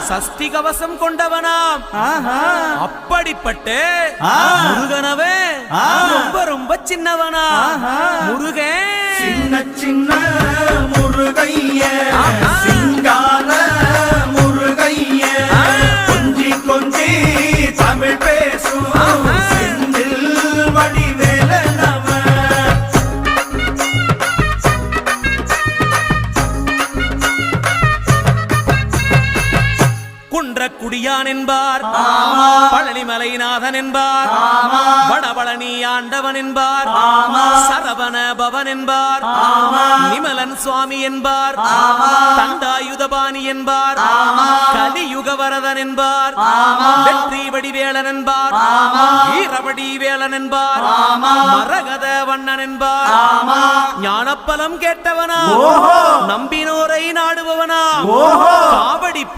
சஷ்டி கவசம் கொண்டவனாம். அப்படிப்பட்ட முருகனவே ரொம்ப ரொம்ப சின்னவனா. முருகன் சின்ன சின்ன முருகைய சிங்கார முருகைய கொஞ்சி கொஞ்சி தமிழ் பேசும் செந்தில் வடிவேலனவ. குன்றக்குடியான் என்பார், பழனிமலைநாதன் என்பார், வடபழனி ஆண்டவன் என்பார், சரவண பவன் என்பார், நிமலன் சுவாமி என்பார், தண்டாயுதபாணி என்பார், கலியுகவரதன் என்பார், வெற்றி வடிவேலன் என்பார், வீரவடி வேலன் என்பார், மரகத வண்ணன் என்பார், ஞானப்பலம் கேட்டவனா, நம்பினோரை நாடுபவனா, காவடி